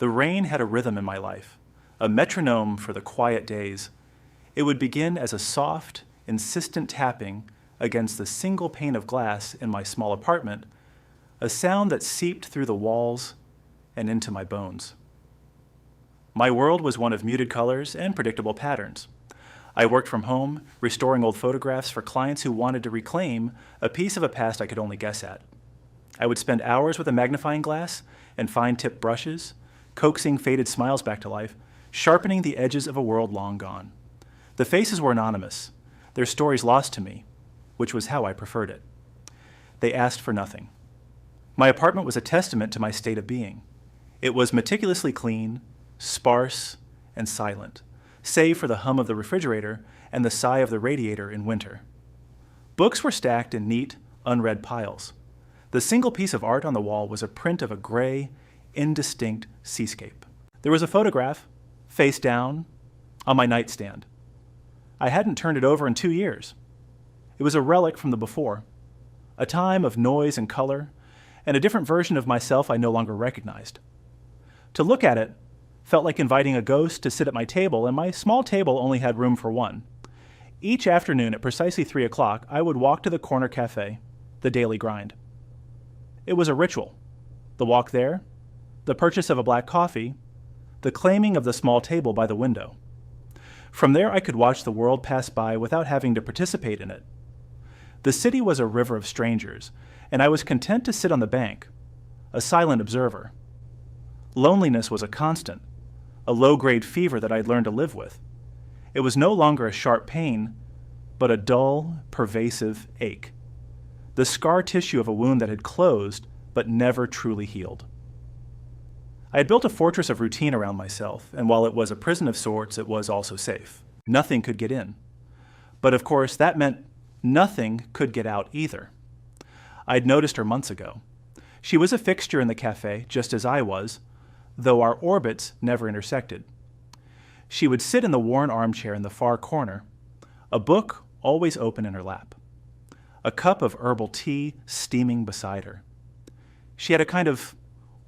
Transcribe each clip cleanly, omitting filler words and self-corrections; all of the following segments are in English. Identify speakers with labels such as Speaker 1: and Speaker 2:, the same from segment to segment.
Speaker 1: The rain had a rhythm in my life, a metronome for the quiet days. It would begin as a soft, insistent tapping against the single pane of glass in my small apartment, a sound that seeped through the walls and into my bones. My world was one of muted colors and predictable patterns. I worked from home, restoring old photographs for clients who wanted to reclaim a piece of a past I could only guess at. I would spend hours with a magnifying glass and fine-tipped brushes, coaxing faded smiles back to life, sharpening the edges of a world long gone. The faces were anonymous, their stories lost to me, which was how I preferred it. They asked for nothing. My apartment was a testament to my state of being. It was meticulously clean, sparse, and silent, save for the hum of the refrigerator and the sigh of the radiator in winter. Books were stacked in neat, unread piles. The single piece of art on the wall was a print of a gray, indistinct seascape. There was a photograph, face down, on my nightstand. I hadn't turned it over in 2 years. It was a relic from the before, a time of noise and color, and a different version of myself I no longer recognized. To look at it felt like inviting a ghost to sit at my table, and my small table only had room for one. Each afternoon at precisely 3 o'clock, I would walk to the corner cafe, the Daily Grind. It was a ritual. The walk there, the purchase of a black coffee, the claiming of the small table by the window. From there, I could watch the world pass by without having to participate in it. The city was a river of strangers, and I was content to sit on the bank, a silent observer. Loneliness was a constant, a low-grade fever that I'd learned to live with. It was no longer a sharp pain, but a dull, pervasive ache, the scar tissue of a wound that had closed but never truly healed. I had built a fortress of routine around myself, and while it was a prison of sorts, it was also safe. Nothing could get in. But of course, that meant nothing could get out either. I'd noticed her months ago. She was a fixture in the cafe, just as I was, though our orbits never intersected. She would sit in the worn armchair in the far corner, a book always open in her lap, a cup of herbal tea steaming beside her. She had a kind of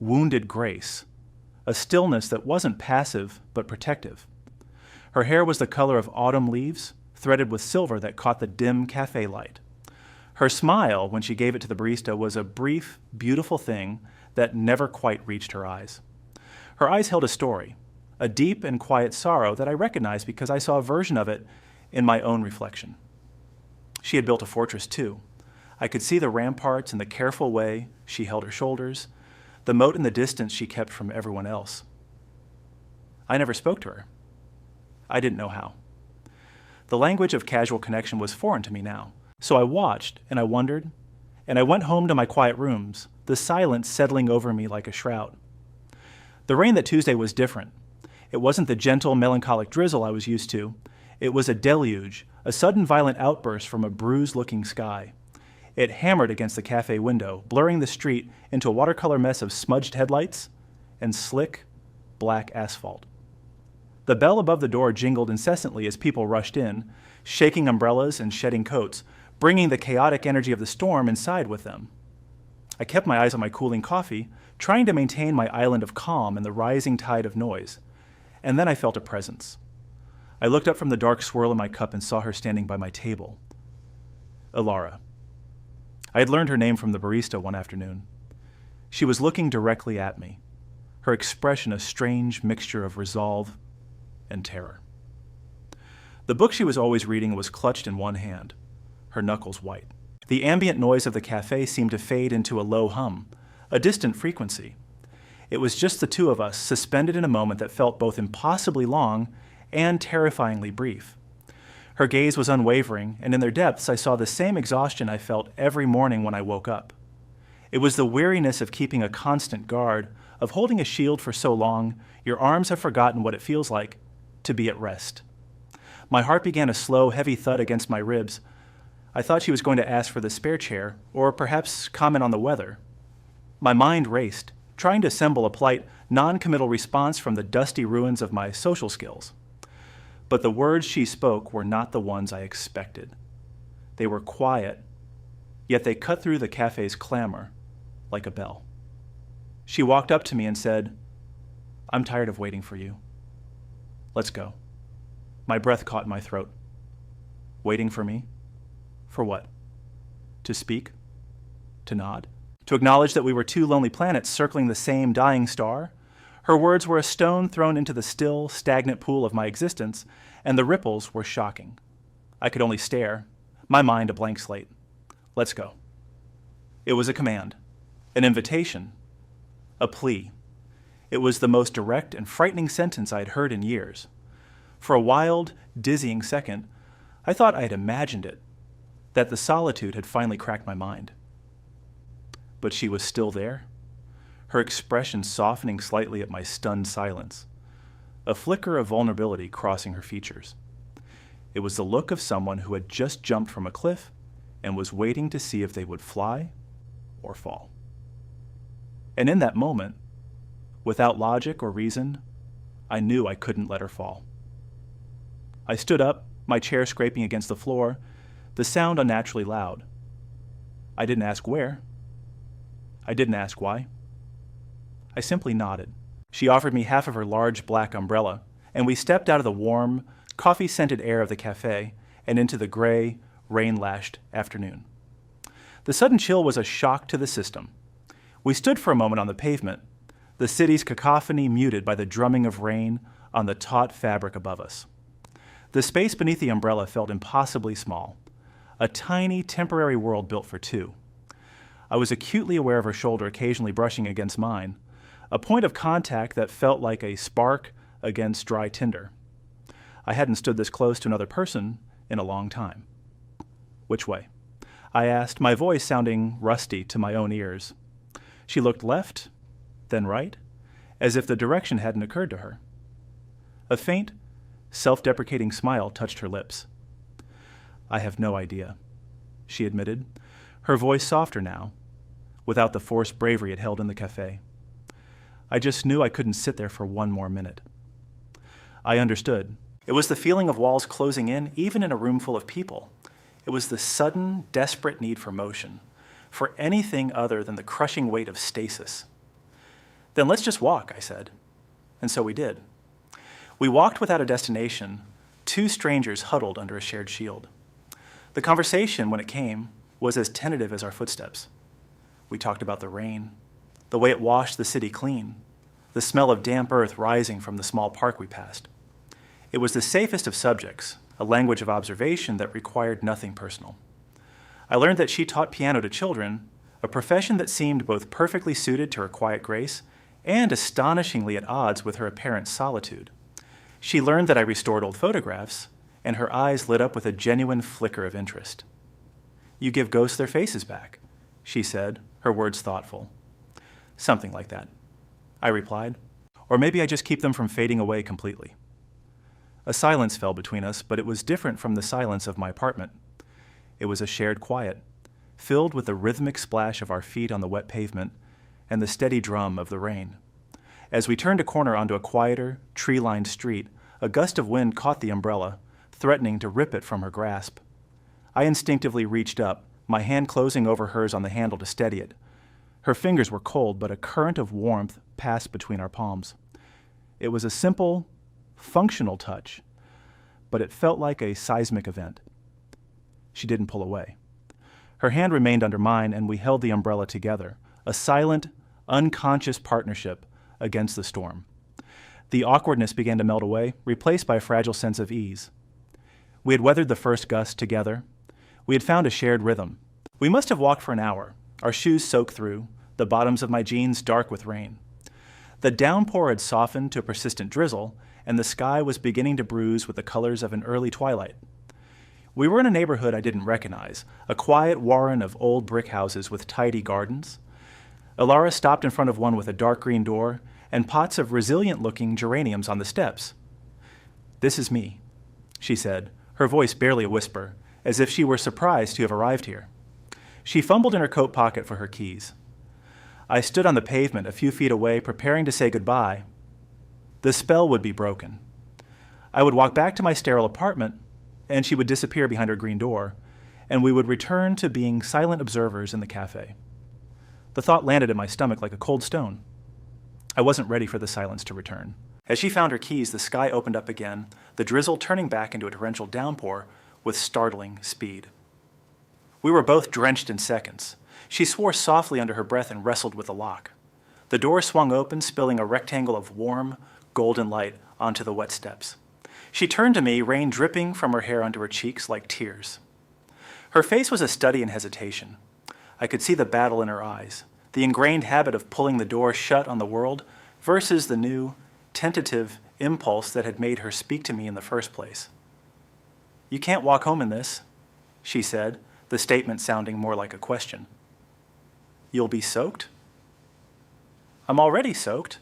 Speaker 1: wounded grace, a stillness that wasn't passive but protective. Her hair was the color of autumn leaves, threaded with silver that caught the dim cafe light. Her smile, when she gave it to the barista, was a brief, beautiful thing that never quite reached her eyes. Her eyes held a story, a deep and quiet sorrow that I recognized because I saw a version of it in my own reflection. She had built a fortress too. I could see the ramparts in the careful way she held her shoulders, the moat in the distance she kept from everyone else. I never spoke to her. I didn't know how. The language of casual connection was foreign to me now, so I watched and I wondered, and I went home to my quiet rooms, the silence settling over me like a shroud. The rain that Tuesday was different. It wasn't the gentle, melancholic drizzle I was used to. It was a deluge, a sudden violent outburst from a bruised-looking sky. It hammered against the cafe window, blurring the street into a watercolor mess of smudged headlights and slick, black asphalt. The bell above the door jingled incessantly as people rushed in, shaking umbrellas and shedding coats, bringing the chaotic energy of the storm inside with them. I kept my eyes on my cooling coffee, trying to maintain my island of calm in the rising tide of noise, and then I felt a presence. I looked up from the dark swirl in my cup and saw her standing by my table. Ilara. I had learned her name from the barista one afternoon. She was looking directly at me, her expression a strange mixture of resolve and terror. The book she was always reading was clutched in one hand, her knuckles white. The ambient noise of the cafe seemed to fade into a low hum, a distant frequency. It was just the two of us, suspended in a moment that felt both impossibly long and terrifyingly brief. Her gaze was unwavering, and in their depths I saw the same exhaustion I felt every morning when I woke up. It was the weariness of keeping a constant guard, of holding a shield for so long, your arms have forgotten what it feels like to be at rest. My heart began a slow, heavy thud against my ribs. I thought she was going to ask for the spare chair, or perhaps comment on the weather. My mind raced, trying to assemble a polite, non-committal response from the dusty ruins of my social skills. But the words she spoke were not the ones I expected. They were quiet, yet they cut through the cafe's clamor like a bell. She walked up to me and said, I'm tired of waiting for you. Let's go. My breath caught in my throat. Waiting for me? For what? To speak? To nod? To acknowledge that we were two lonely planets circling the same dying star? Her words were a stone thrown into the still, stagnant pool of my existence, and the ripples were shocking. I could only stare, my mind a blank slate. Let's go. It was a command, an invitation, a plea. It was the most direct and frightening sentence I had heard in years. For a wild, dizzying second, I thought I had imagined it, that the solitude had finally cracked my mind. But she was still there, her expression softening slightly at my stunned silence, a flicker of vulnerability crossing her features. It was the look of someone who had just jumped from a cliff and was waiting to see if they would fly or fall. And in that moment, without logic or reason, I knew I couldn't let her fall. I stood up, my chair scraping against the floor, the sound unnaturally loud. I didn't ask where. I didn't ask why. I simply nodded. She offered me half of her large black umbrella, and we stepped out of the warm, coffee-scented air of the cafe and into the gray, rain-lashed afternoon. The sudden chill was a shock to the system. We stood for a moment on the pavement, the city's cacophony muted by the drumming of rain on the taut fabric above us. The space beneath the umbrella felt impossibly small, a tiny, temporary world built for two. I was acutely aware of her shoulder occasionally brushing against mine, a point of contact that felt like a spark against dry tinder. I hadn't stood this close to another person in a long time. Which way? I asked, my voice sounding rusty to my own ears. She looked left, then right, as if the direction hadn't occurred to her. A faint, self-deprecating smile touched her lips. I have no idea, she admitted, her voice softer now, without the forced bravery it held in the cafe. I just knew I couldn't sit there for one more minute. I understood. It was the feeling of walls closing in, even in a room full of people. It was the sudden, desperate need for motion, for anything other than the crushing weight of stasis. Then let's just walk, I said. And so we did. We walked without a destination, two strangers huddled under a shared shield. The conversation, when it came, was as tentative as our footsteps. We talked about the rain, the way it washed the city clean, the smell of damp earth rising from the small park we passed. It was the safest of subjects, a language of observation that required nothing personal. I learned that she taught piano to children, a profession that seemed both perfectly suited to her quiet grace and astonishingly at odds with her apparent solitude. She learned that I restored old photographs, and her eyes lit up with a genuine flicker of interest. You give ghosts their faces back, she said, her words thoughtful. Something like that, I replied. Or maybe I just keep them from fading away completely. A silence fell between us, but it was different from the silence of my apartment. It was a shared quiet, filled with the rhythmic splash of our feet on the wet pavement and the steady drum of the rain. As we turned a corner onto a quieter, tree-lined street, a gust of wind caught the umbrella, threatening to rip it from her grasp. I instinctively reached up, my hand closing over hers on the handle to steady it. Her fingers were cold, but a current of warmth passed between our palms. It was a simple, functional touch, but it felt like a seismic event. She didn't pull away. Her hand remained under mine, and we held the umbrella together, a silent, unconscious partnership against the storm. The awkwardness began to melt away, replaced by a fragile sense of ease. We had weathered the first gust together. We had found a shared rhythm. We must have walked for an hour, our shoes soaked through, the bottoms of my jeans dark with rain. The downpour had softened to a persistent drizzle, and the sky was beginning to bruise with the colors of an early twilight. We were in a neighborhood I didn't recognize, a quiet warren of old brick houses with tidy gardens. Alara stopped in front of one with a dark green door and pots of resilient-looking geraniums on the steps. "This is me," she said, her voice barely a whisper, as if she were surprised to have arrived here. She fumbled in her coat pocket for her keys. I stood on the pavement a few feet away, preparing to say goodbye. The spell would be broken. I would walk back to my sterile apartment, and she would disappear behind her green door, and we would return to being silent observers in the cafe. The thought landed in my stomach like a cold stone. I wasn't ready for the silence to return. As she found her keys, the sky opened up again, the drizzle turning back into a torrential downpour with startling speed. We were both drenched in seconds. She swore softly under her breath and wrestled with the lock. The door swung open, spilling a rectangle of warm, golden light onto the wet steps. She turned to me, rain dripping from her hair onto her cheeks like tears. Her face was a study in hesitation. I could see the battle in her eyes, the ingrained habit of pulling the door shut on the world versus the new, tentative impulse that had made her speak to me in the first place. "You can't walk home in this," she said, the statement sounding more like a question. "You'll be soaked?" "I'm already soaked,"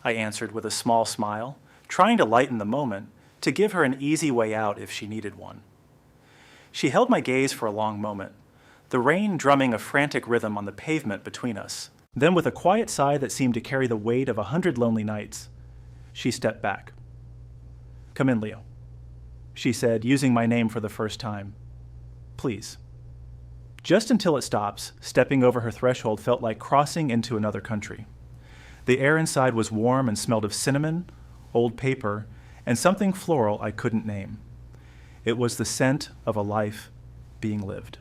Speaker 1: I answered with a small smile, trying to lighten the moment, to give her an easy way out if she needed one. She held my gaze for a long moment, the rain drumming a frantic rhythm on the pavement between us. Then, with a quiet sigh that seemed to carry the weight of 100 lonely nights, she stepped back. "Come in, Leo," she said, using my name for the first time. "Please." Just until it stops, stepping over her threshold felt like crossing into another country. The air inside was warm and smelled of cinnamon, old paper, and something floral I couldn't name. It was the scent of a life being lived.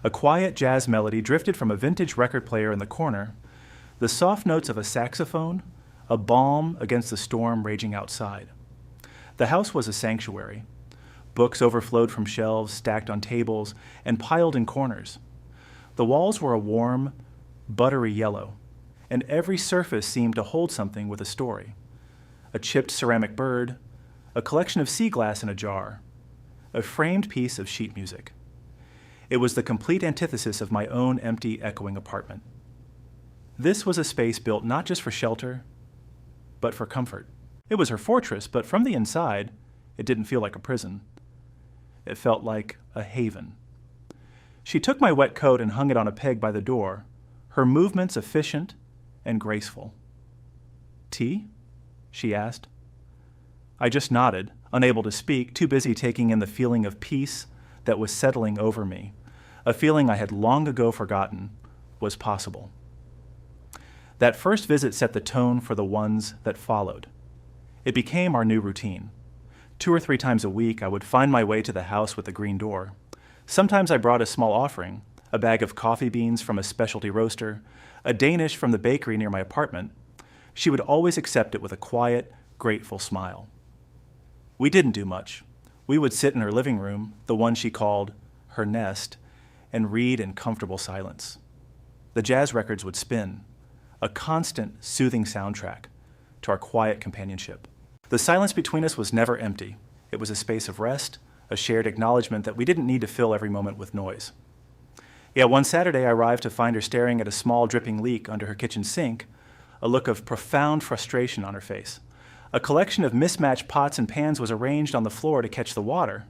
Speaker 1: A quiet jazz melody drifted from a vintage record player in the corner, the soft notes of a saxophone, a balm against the storm raging outside. The house was a sanctuary. Books overflowed from shelves stacked on tables and piled in corners. The walls were a warm, buttery yellow, and every surface seemed to hold something with a story. A chipped ceramic bird, a collection of sea glass in a jar, a framed piece of sheet music. It was the complete antithesis of my own empty, echoing apartment. This was a space built not just for shelter, but for comfort. It was her fortress, but from the inside, it didn't feel like a prison. It felt like a haven. She took my wet coat and hung it on a peg by the door, her movements efficient and graceful. "Tea?" she asked. I just nodded, unable to speak, too busy taking in the feeling of peace that was settling over me, a feeling I had long ago forgotten was possible. That first visit set the tone for the ones that followed. It became our new routine. 2 or 3 times a week, I would find my way to the house with the green door. Sometimes I brought a small offering, a bag of coffee beans from a specialty roaster, a Danish from the bakery near my apartment. She would always accept it with a quiet, grateful smile. We didn't do much. We would sit in her living room, the one she called her nest, and read in comfortable silence. The jazz records would spin, a constant, soothing soundtrack to our quiet companionship. The silence between us was never empty. It was a space of rest, a shared acknowledgement that we didn't need to fill every moment with noise. Yet one Saturday, I arrived to find her staring at a small dripping leak under her kitchen sink, a look of profound frustration on her face. A collection of mismatched pots and pans was arranged on the floor to catch the water.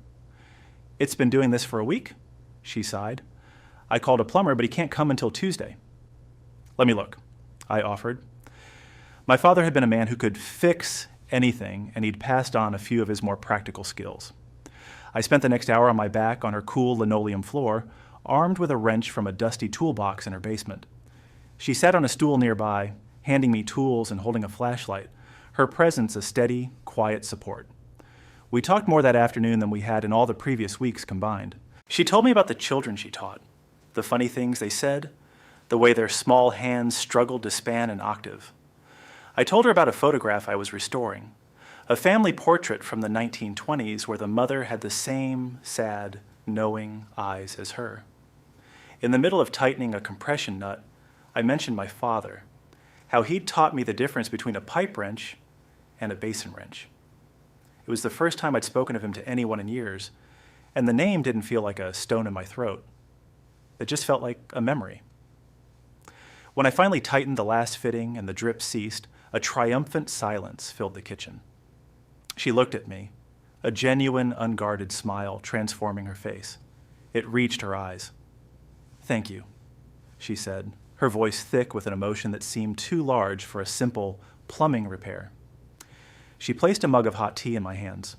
Speaker 1: "It's been doing this for a week," she sighed. "I called a plumber, but he can't come until Tuesday." "Let me look," I offered. My father had been a man who could fix anything, and he'd passed on a few of his more practical skills. I spent the next hour on my back on her cool linoleum floor, armed with a wrench from a dusty toolbox in her basement. She sat on a stool nearby, handing me tools and holding a flashlight, her presence a steady, quiet support. We talked more that afternoon than we had in all the previous weeks combined. She told me about the children she taught, the funny things they said, the way their small hands struggled to span an octave. I told her about a photograph I was restoring, a family portrait from the 1920s where the mother had the same sad, knowing eyes as her. In the middle of tightening a compression nut, I mentioned my father, how he'd taught me the difference between a pipe wrench and a basin wrench. It was the first time I'd spoken of him to anyone in years, and the name didn't feel like a stone in my throat. It just felt like a memory. When I finally tightened the last fitting and the drip ceased, a triumphant silence filled the kitchen. She looked at me, a genuine, unguarded smile transforming her face. It reached her eyes. "Thank you," she said, her voice thick with an emotion that seemed too large for a simple plumbing repair. She placed a mug of hot tea in my hands.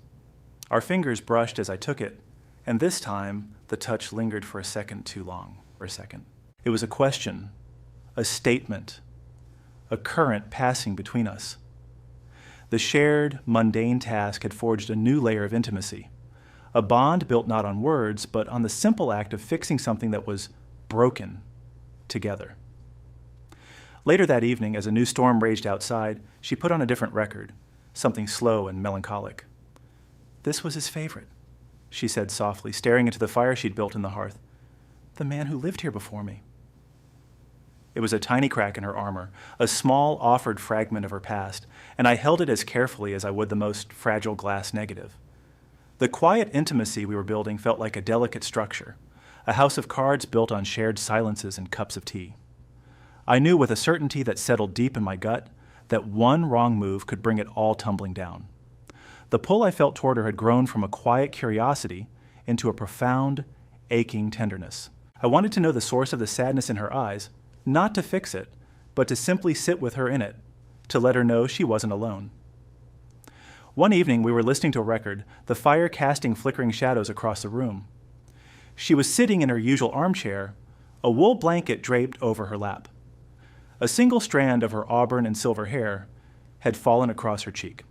Speaker 1: Our fingers brushed as I took it, and this time the touch lingered for a second too long, It was a question, a statement, a current passing between us. The shared, mundane task had forged a new layer of intimacy, a bond built not on words, but on the simple act of fixing something that was broken together. Later that evening, as a new storm raged outside, she put on a different record, something slow and melancholic. "This was his favorite," she said softly, staring into the fire she'd built in the hearth. "The man who lived here before me." It was a tiny crack in her armor, a small offered fragment of her past, and I held it as carefully as I would the most fragile glass negative. The quiet intimacy we were building felt like a delicate structure, a house of cards built on shared silences and cups of tea. I knew with a certainty that settled deep in my gut that one wrong move could bring it all tumbling down. The pull I felt toward her had grown from a quiet curiosity into a profound, aching tenderness. I wanted to know the source of the sadness in her eyes, not to fix it, but to simply sit with her in it, to let her know she wasn't alone. One evening we were listening to a record, the fire casting flickering shadows across the room. She was sitting in her usual armchair, a wool blanket draped over her lap. A single strand of her auburn and silver hair had fallen across her cheek.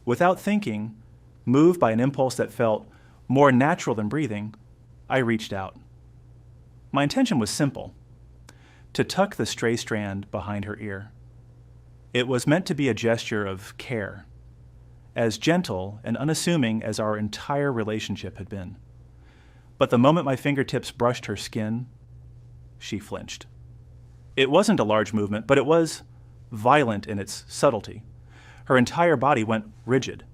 Speaker 1: Without thinking, moved by an impulse that felt more natural than breathing, I reached out. My intention was simple: to tuck the stray strand behind her ear. It was meant to be a gesture of care, as gentle and unassuming as our entire relationship had been. But the moment my fingertips brushed her skin, she flinched. It wasn't a large movement, but it was violent in its subtlety. Her entire body went rigid.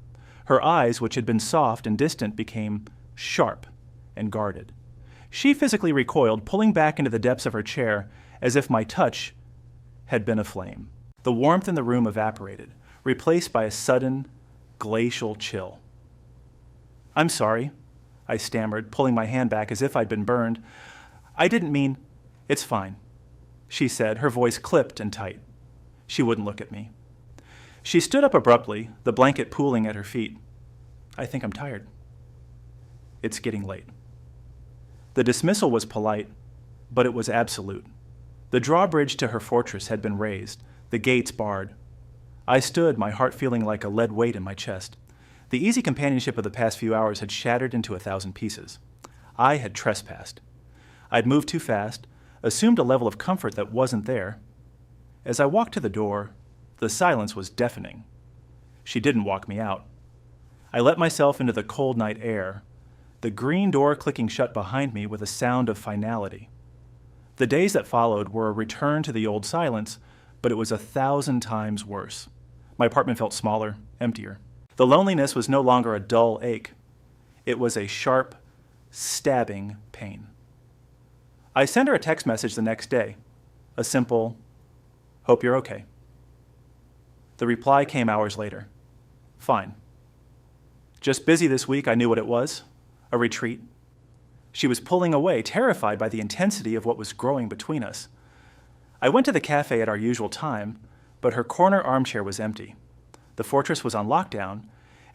Speaker 1: Her eyes, which had been soft and distant, became sharp and guarded. She physically recoiled, pulling back into the depths of her chair as if my touch had been a flame. The warmth in the room evaporated, replaced by a sudden, glacial chill. "I'm sorry," I stammered, pulling my hand back as if I'd been burned. "I didn't mean—" "It's fine," she said, her voice clipped and tight. She wouldn't look at me. She stood up abruptly, the blanket pooling at her feet. "I think I'm tired. It's getting late." The dismissal was polite, but it was absolute. The drawbridge to her fortress had been raised, the gates barred. I stood, my heart feeling like a lead weight in my chest. The easy companionship of the past few hours had shattered into 1,000 pieces. I had trespassed. I'd moved too fast, assumed a level of comfort that wasn't there. As I walked to the door, the silence was deafening. She didn't walk me out. I let myself into the cold night air, the green door clicking shut behind me with a sound of finality. The days that followed were a return to the old silence, but it was 1,000 times worse. My apartment felt smaller, emptier. The loneliness was no longer a dull ache. It was a sharp, stabbing pain. I sent her a text message the next day, a simple, "Hope you're okay." The reply came hours later. "Fine. Just busy this week," I knew what it was, a retreat. She was pulling away, terrified by the intensity of what was growing between us. I went to the cafe at our usual time, but her corner armchair was empty. The fortress was on lockdown,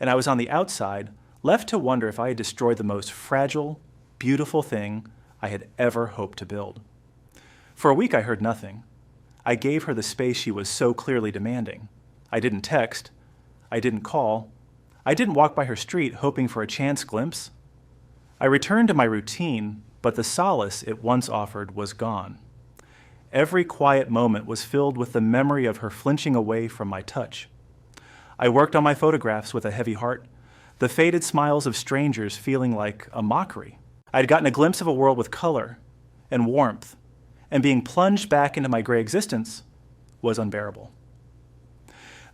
Speaker 1: and I was on the outside, left to wonder if I had destroyed the most fragile, beautiful thing I had ever hoped to build. For a week I heard nothing. I gave her the space she was so clearly demanding. I didn't text. I didn't call. I didn't walk by her street hoping for a chance glimpse. I returned to my routine, but the solace it once offered was gone. Every quiet moment was filled with the memory of her flinching away from my touch. I worked on my photographs with a heavy heart, the faded smiles of strangers feeling like a mockery. I'd gotten a glimpse of a world with color and warmth, and being plunged back into my gray existence was unbearable.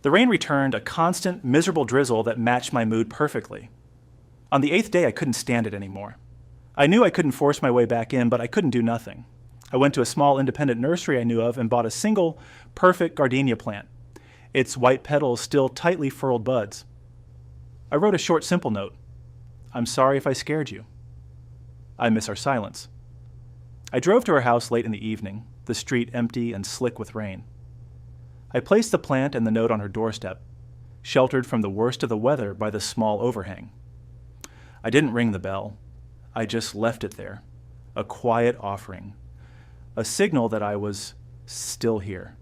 Speaker 1: The rain returned, a constant, miserable drizzle that matched my mood perfectly. On the 8th day, I couldn't stand it anymore. I knew I couldn't force my way back in, but I couldn't do nothing. I went to a small independent nursery I knew of and bought a single, perfect gardenia plant, its white petals still tightly furled buds. I wrote a short, simple note. "I'm sorry if I scared you. I miss our silence." I drove to her house late in the evening, the street empty and slick with rain. I placed the plant and the note on her doorstep, sheltered from the worst of the weather by the small overhang. I didn't ring the bell. I just left it there, a quiet offering, a signal that I was still here.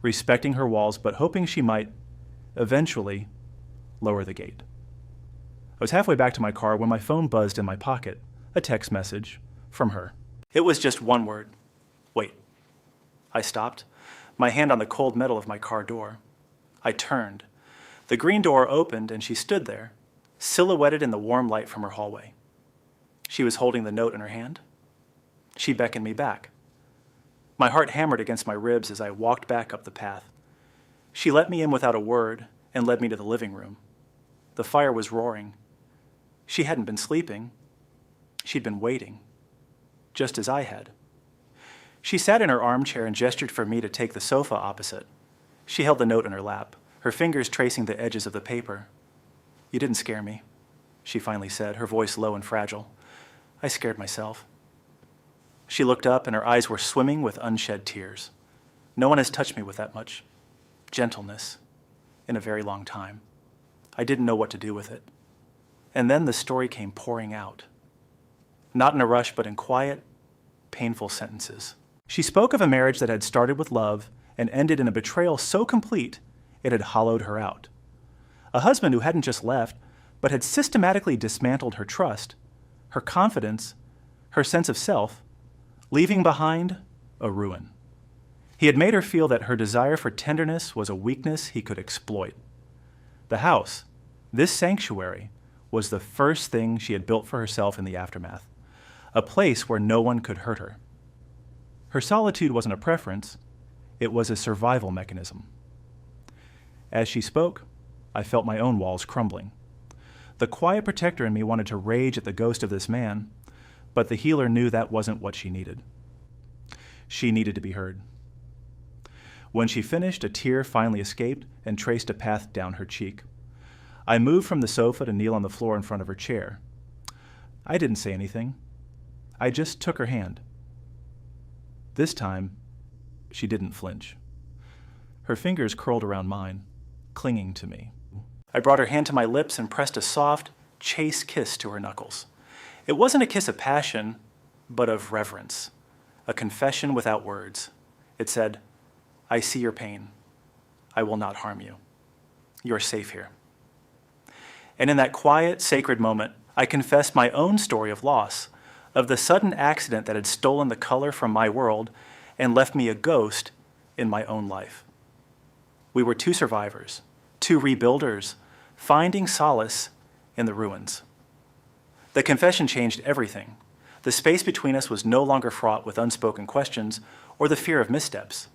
Speaker 1: respecting her walls but hoping she might, eventually, lower the gate. I was halfway back to my car when my phone buzzed in my pocket, a text message from her. It was just one word. Wait. I stopped, my hand on the cold metal of my car door. I turned. The green door opened and she stood there, silhouetted in the warm light from her hallway. She was holding the note in her hand. She beckoned me back. My heart hammered against my ribs as I walked back up the path. She let me in without a word and led me to the living room. The fire was roaring. She hadn't been sleeping. She'd been waiting, just as I had. She sat in her armchair and gestured for me to take the sofa opposite. She held the note in her lap, her fingers tracing the edges of the paper. You didn't scare me, she finally said, her voice low and fragile. I scared myself. She looked up and her eyes were swimming with unshed tears. No one has touched me with that much gentleness in a very long time. I didn't know what to do with it. And then the story came pouring out. Not in a rush, but in quiet, painful sentences. She spoke of a marriage that had started with love and ended in a betrayal so complete it had hollowed her out. A husband who hadn't just left, but had systematically dismantled her trust, her confidence, her sense of self, leaving behind a ruin. He had made her feel that her desire for tenderness was a weakness he could exploit. The house, this sanctuary, was the first thing she had built for herself in the aftermath, a place where no one could hurt her. Her solitude wasn't a preference, it was a survival mechanism. As she spoke, I felt my own walls crumbling. The quiet protector in me wanted to rage at the ghost of this man, but the healer knew that wasn't what she needed. She needed to be heard. When she finished, a tear finally escaped and traced a path down her cheek. I moved from the sofa to kneel on the floor in front of her chair. I didn't say anything. I just took her hand. This time, she didn't flinch. Her fingers curled around mine, clinging to me. I brought her hand to my lips and pressed a soft, chaste kiss to her knuckles. It wasn't a kiss of passion, but of reverence, a confession without words. It said, I see your pain. I will not harm you. You're safe here. And in that quiet, sacred moment, I confessed my own story of loss, of the sudden accident that had stolen the color from my world and left me a ghost in my own life. We were two survivors, two rebuilders, finding solace in the ruins. The confession changed everything. The space between us was no longer fraught with unspoken questions or the fear of missteps.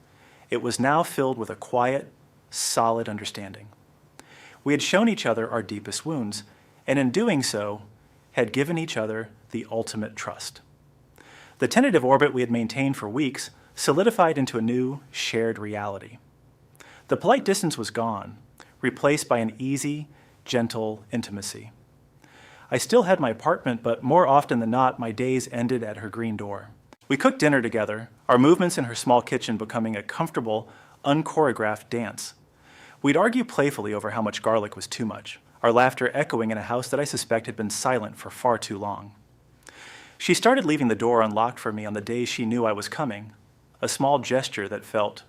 Speaker 1: It was now filled with a quiet, solid understanding. We had shown each other our deepest wounds, and in doing so, had given each other the ultimate trust. The tentative orbit we had maintained for weeks solidified into a new, shared reality. The polite distance was gone, replaced by an easy, gentle intimacy. I still had my apartment, but more often than not, my days ended at her green door. We cooked dinner together, our movements in her small kitchen becoming a comfortable, unchoreographed dance. We'd argue playfully over how much garlic was too much, our laughter echoing in a house that I suspect had been silent for far too long. She started leaving the door unlocked for me on the days she knew I was coming, a small gesture that felt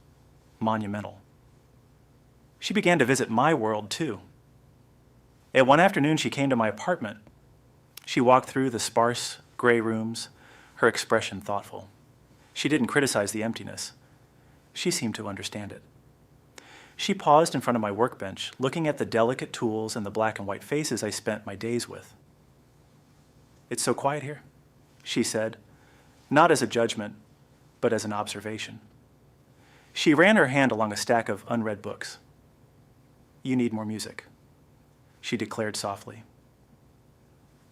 Speaker 1: monumental. She began to visit my world, too. And one afternoon, she came to my apartment. She walked through the sparse, gray rooms, her expression thoughtful. She didn't criticize the emptiness. She seemed to understand it. She paused in front of my workbench, looking at the delicate tools and the black and white faces I spent my days with. It's so quiet here, she said, not as a judgment, but as an observation. She ran her hand along a stack of unread books. You need more music, she declared softly.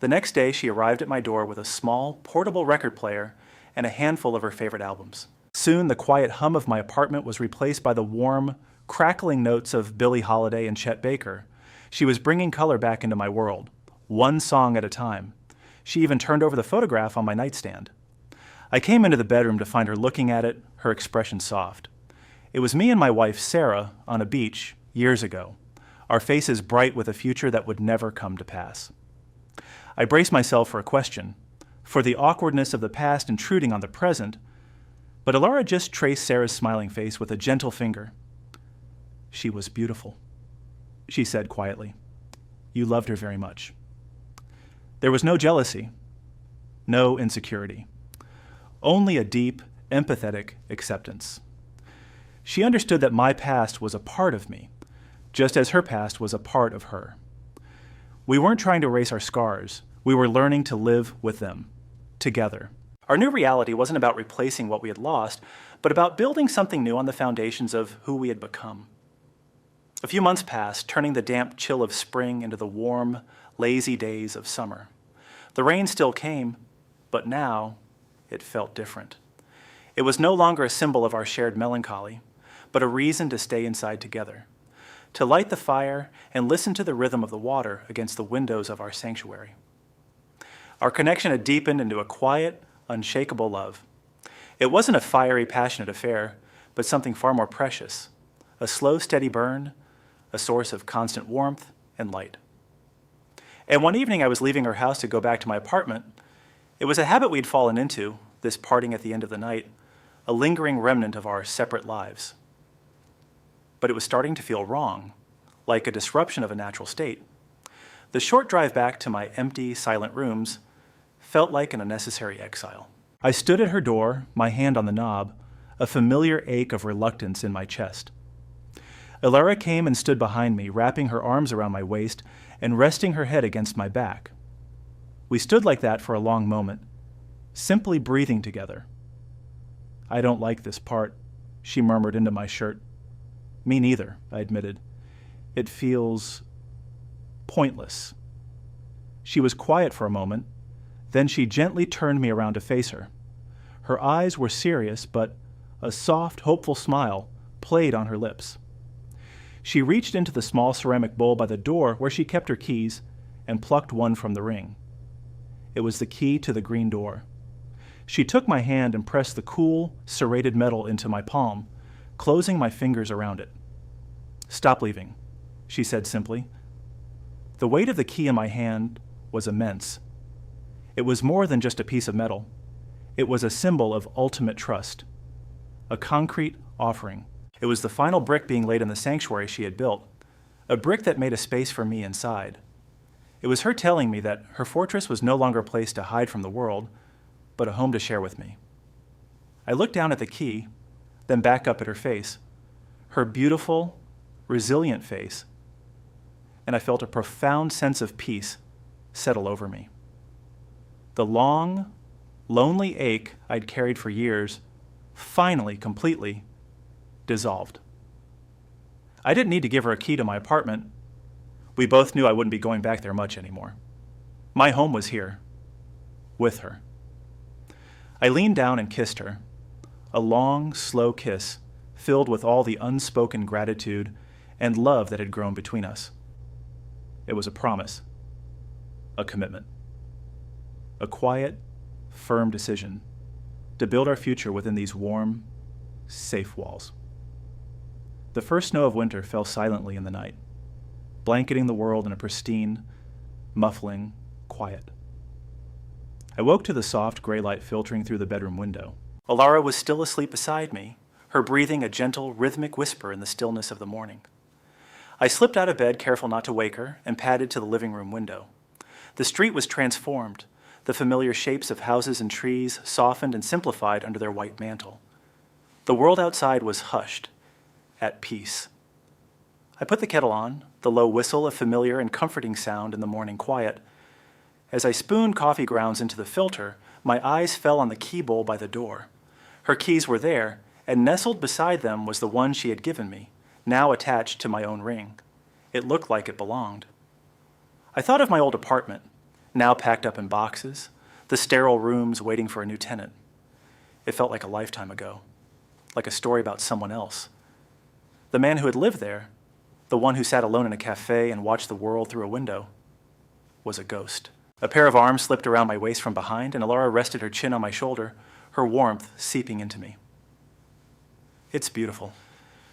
Speaker 1: The next day, she arrived at my door with a small, portable record player and a handful of her favorite albums. Soon, the quiet hum of my apartment was replaced by the warm, crackling notes of Billie Holiday and Chet Baker. She was bringing color back into my world, one song at a time. She even turned over the photograph on my nightstand. I came into the bedroom to find her looking at it, her expression soft. It was me and my wife, Sarah, on a beach years ago, our faces bright with a future that would never come to pass. I braced myself for a question, for the awkwardness of the past intruding on the present, but Alara just traced Sarah's smiling face with a gentle finger. She was beautiful, she said quietly. You loved her very much. There was no jealousy, no insecurity, only a deep, empathetic acceptance. She understood that my past was a part of me, just as her past was a part of her. We weren't trying to erase our scars. We were learning to live with them, together. Our new reality wasn't about replacing what we had lost, but about building something new on the foundations of who we had become. A few months passed, turning the damp chill of spring into the warm, lazy days of summer. The rain still came, but now it felt different. It was no longer a symbol of our shared melancholy, but a reason to stay inside together, to light the fire and listen to the rhythm of the water against the windows of our sanctuary. Our connection had deepened into a quiet, unshakable love. It wasn't a fiery, passionate affair, but something far more precious, a slow, steady burn, a source of constant warmth and light. And one evening I was leaving her house to go back to my apartment. It was a habit we'd fallen into, this parting at the end of the night, a lingering remnant of our separate lives. But it was starting to feel wrong, like a disruption of a natural state. The short drive back to my empty, silent rooms felt like an unnecessary exile. I stood at her door, my hand on the knob, a familiar ache of reluctance in my chest. Alara came and stood behind me, wrapping her arms around my waist and resting her head against my back. We stood like that for a long moment, simply breathing together. I don't like this part, she murmured into my shirt. Me neither, I admitted. It feels pointless. She was quiet for a moment, then she gently turned me around to face her. Her eyes were serious, but a soft, hopeful smile played on her lips. She reached into the small ceramic bowl by the door where she kept her keys and plucked one from the ring. It was the key to the green door. She took my hand and pressed the cool, serrated metal into my palm, closing my fingers around it. Stop leaving, she said simply. The weight of the key in my hand was immense. It was more than just a piece of metal. It was a symbol of ultimate trust, a concrete offering. It was the final brick being laid in the sanctuary she had built, a brick that made a space for me inside. It was her telling me that her fortress was no longer a place to hide from the world, but a home to share with me. I looked down at the key, then back up at her face, her beautiful, resilient face, and I felt a profound sense of peace settle over me. The long, lonely ache I'd carried for years finally, completely dissolved. I didn't need to give her a key to my apartment. We both knew I wouldn't be going back there much anymore. My home was here, with her. I leaned down and kissed her, a long, slow kiss filled with all the unspoken gratitude and love that had grown between us. It was a promise, a commitment, a quiet, firm decision to build our future within these warm, safe walls. The first snow of winter fell silently in the night, blanketing the world in a pristine, muffling quiet. I woke to the soft gray light filtering through the bedroom window. Alara was still asleep beside me, her breathing a gentle, rhythmic whisper in the stillness of the morning. I slipped out of bed, careful not to wake her, and padded to the living room window. The street was transformed, the familiar shapes of houses and trees softened and simplified under their white mantle. The world outside was hushed, at peace. I put the kettle on, the low whistle a familiar and comforting sound in the morning quiet. As I spooned coffee grounds into the filter, my eyes fell on the key bowl by the door. Her keys were there, and nestled beside them was the one she had given me, now attached to my own ring. It looked like it belonged. I thought of my old apartment, now packed up in boxes, the sterile rooms waiting for a new tenant. It felt like a lifetime ago, like a story about someone else. The man who had lived there, the one who sat alone in a cafe and watched the world through a window, was a ghost. A pair of arms slipped around my waist from behind, and Alara rested her chin on my shoulder, her warmth seeping into me. It's beautiful,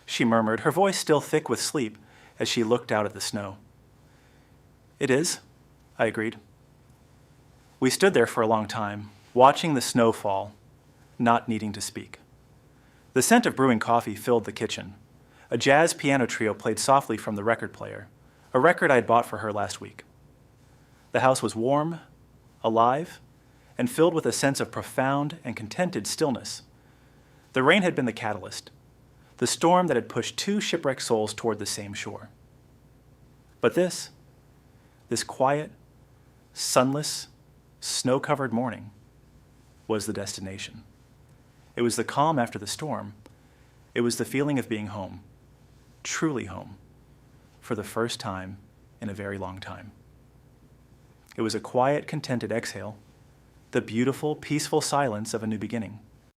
Speaker 1: she murmured, her voice still thick with sleep as she looked out at the snow. It is, I agreed. We stood there for a long time, watching the snow fall, not needing to speak. The scent of brewing coffee filled the kitchen. A jazz piano trio played softly from the record player, a record I had bought for her last week. The house was warm, alive, and filled with a sense of profound and contented stillness. The rain had been the catalyst, the storm that had pushed two shipwrecked souls toward the same shore. But this quiet, sunless, snow-covered morning was the destination. It was the calm after the storm. It was the feeling of being home, truly home, for the first time in a very long time. It was a quiet, contented exhale, the beautiful, peaceful silence of a new beginning.